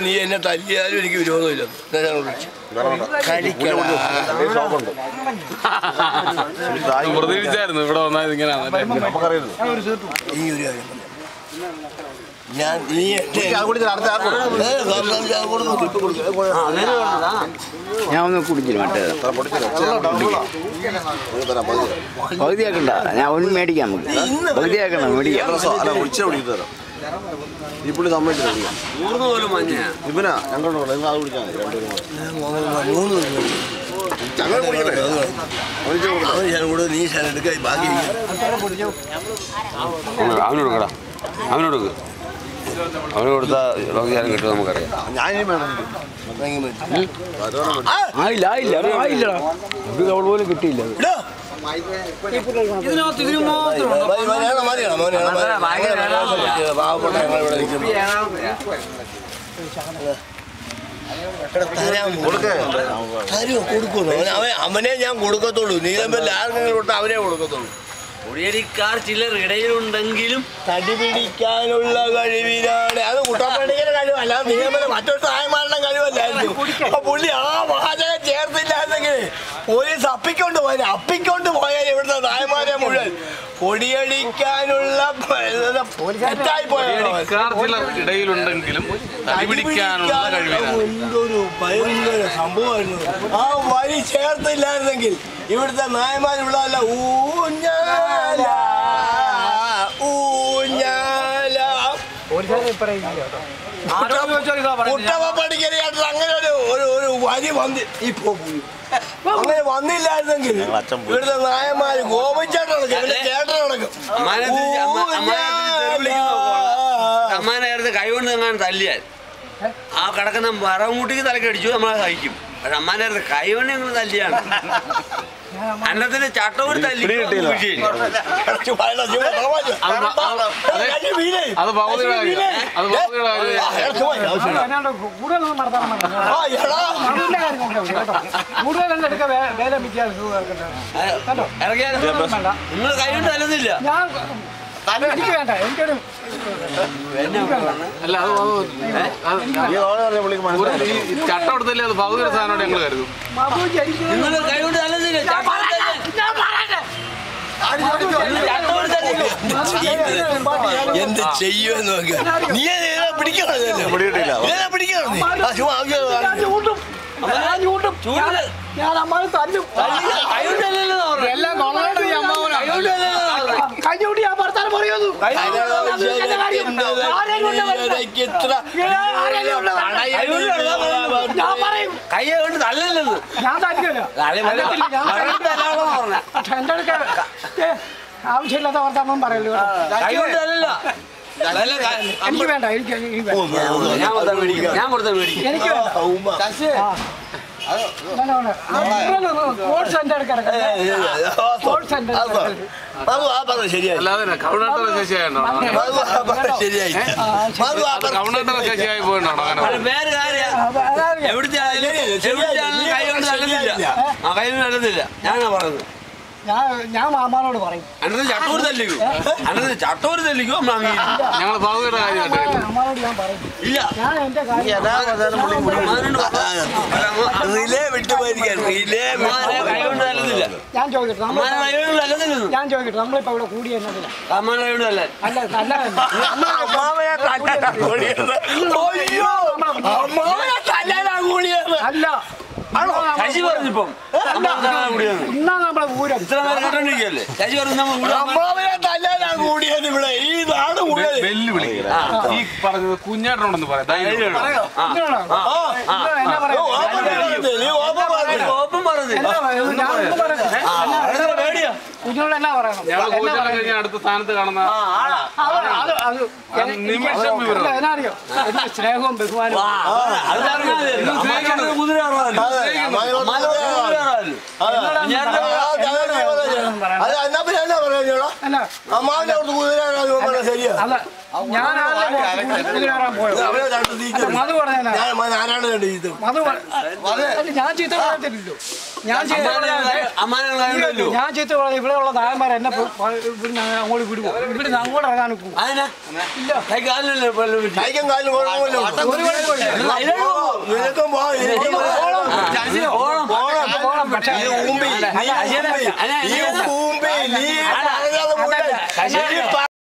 നീ എന്നെ തല്ലിയാലും എനിക്ക് വിരോധമില്ല. പ്രതീക്ഷിച്ചായിരുന്നു ഇവിടെ വന്നാൽ ഇങ്ങനെയാണ്. ഈ ഒരു കാര്യം ഞാൻ നീ ഞാൻ ഒന്ന് കുടിച്ചില്ല മറ്റേ പകുതിയാക്കണ്ട. ഞാൻ ഒന്നും മേടിക്കാം. നമുക്ക് പകുതിയാക്കണം. മേടിക്കാം. ഈ പുള്ളി സമ്മതിച്ചില്ല. ഇവനാ ഞങ്ങളോട് അത് കുടിച്ചാൽ നീ എടുക്ക ബാക്കി അവനോടുക്കടാ. അവന് കൊടുത്താൽ ലോകിയാലും കിട്ടും നമുക്കറിയാം. ഞാനും വേണം. ആയില്ല ഇത് അവൾ പോലും കിട്ടിയില്ല. അവനെ ഞാൻ കൊടുക്കത്തുള്ളൂ. നീലമ്പല്ല ആർക്കെങ്കിലും അവനെ കൊടുക്കത്തുള്ളൂ. കുടിയടിക്കാർ ചിലർ ഇടയിലുണ്ടെങ്കിലും തടി പിടിക്കാനുള്ള കഴിവിനാണ്. അത് കുട്ടപ്പണിയുടെ കഴിവല്ല, നീലമ്പല മറ്റൊരു സഹായമാരുടെ കഴിവല്ലായിരുന്നു. പുള്ളി ആ വാചകം ചേർത്തില്ലായിരുന്നെങ്കിൽ പോലീസ് അപ്പിക്കൊണ്ട് പോയാൽ ഇവിടുത്തെ നായമാരെ മുഴുവൻ കൊടിയടിക്കാനുള്ള ഇടയിലുണ്ടെങ്കിലും എന്തൊരു ഭയങ്കര സംഭവമായിരുന്നു. ആ വഴി ചേർത്തില്ലായിരുന്നെങ്കിൽ ഇവിടുത്തെ നായമാർ ഇവിടെ അല്ല ഊഞ്ഞാല കുട്ടപ്പണിക്കരയായിട്ട് അങ്ങനെ ഒരു വരി വന്ന് ഇപ്പൊ അങ്ങനെ വന്നില്ലായിരുന്നെങ്കിൽ ഇവിടുത്തെ നായന്മാര് ഗോപിച്ചേട്ടൻ ചേട്ടനടക്കും അമ്മാനെ കൈകൊണ്ട് നിന്നാണ് തല്ലിയാൽ ആ കിടക്കുന്ന മറമുട്ടിക്ക് തലക്കടിച്ചു നമ്മളെ സഹിക്കും. പക്ഷെ അമ്മാനെ കൈകൊണ്ട് ഞങ്ങൾ തല്ലിയാണ്. അന്നത്തിന് ചട്ടവും തല്ലി നിങ്ങൾ കൈകൊണ്ട് തല്ലുന്നില്ല. എനിക്ക് വേണ്ട. എനിക്കൊരു ചട്ടം എടുത്തല്ലേ അത് ഭൗതിക സാധനം ഞങ്ങൾ കരുതും. നിങ്ങൾ കൈകൊണ്ട് തല്ലുന്നില്ല. എന്ത് ചെയ്യുമെന്ന് നോക്കുക. നീ പിടിക്കണം ഞാൻ അമ്മാനെ തല്ലും. കഴിഞ്ഞുകൂടി ഞാൻ ഭർത്താനം പറയുന്നു. ഞാൻ പറയും കൈ കൊണ്ട് തല്ലല്ലെന്ന്. ഞാൻ തല്ലില്ല. എന്റെ അടുക്ക ആവശ്യമില്ലാത്ത വർത്താനം പറയല്ലോ. എനിക്ക് വേണ്ട. ഞാൻ കൊടുത്ത മേടിക്കും. എനിക്ക് ശരിയായി പോയിട്ടാണോ? വേറെ കാര്യം എവിടുത്തെ കൈ കൊണ്ട് തല്ലുന്നില്ല. ആ കൈ കൊണ്ട് തല്ലുന്നില്ല. ഞാനാ പറഞ്ഞത്. ഞാൻ മാമാനോട് പറയും. ചട്ടൂർ തല്ലിക്കോ ചട്ടൂർ തല്ലിക്കോ ഞങ്ങൾ ഭാവിയുടെ കാര്യം അമ്മാനോട് ഞാൻ പറയും. ഇല്ല ഞാൻ എന്റെ കാര്യം റിലേ വിട്ടുപോയിരിക്കാൻ കൈ കൊണ്ട് തല്ലുന്നില്ല. ഞാൻ ചോദിക്കട്ടെ നമ്മളിപ്പോ ഇവിടെ കൂടി എന്നതില്ല. അമ്മാനെ കൊണ്ട് തല്ല അല്ല ശശി പറഞ്ഞിപ്പം ഇന്നാ നമ്മളെ ഊരം ഇത്ര നേരം കേട്ടോണ്ടിരിക്കല്ലേ. ശശി പറഞ്ഞു കൂടിയത് ഇവിടെ ഈ നാട് വെല്ലുവിളി ഈ പറഞ്ഞത് കുഞ്ഞാട്ടനുണ്ടെന്ന് പറയാം. ഓപ്പം പറഞ്ഞു കുഞ്ഞോട് എന്നാ പറയണം. ഞങ്ങൾ അടുത്ത സ്ഥാനത്ത് കാണുന്ന നിമിഷം എന്നറിയോ സ്നേഹവും ബഹുമാനവും അമ്മാവിന്റെ അടുത്ത് കുതിര ശരിയാ. ഞാൻ മധു പറഞ്ഞ ആരാണ് മധു ഞാൻ ചീത്ത പറയത്തില്ലല്ലോ. ഞാൻ ചെയ്ത ഞാൻ ചെയ്ത ഇവിടെ ഉള്ള നായന്മാർ എന്നെ ഇവിടുന്ന് അങ്ങോട്ട് വിടുവോ ഇവിടുന്ന് അങ്ങോട്ട് ഇറങ്ങാൻ പോകും ഇല്ല കൈക്കും കാലിനും കുഴപ്പമില്ല. നിനക്കും പോ, എനിക്കും പോകണം പക്ഷേ ഈ ഊമ്പി, നീ പറഞ്ഞത് പോലെ ഈ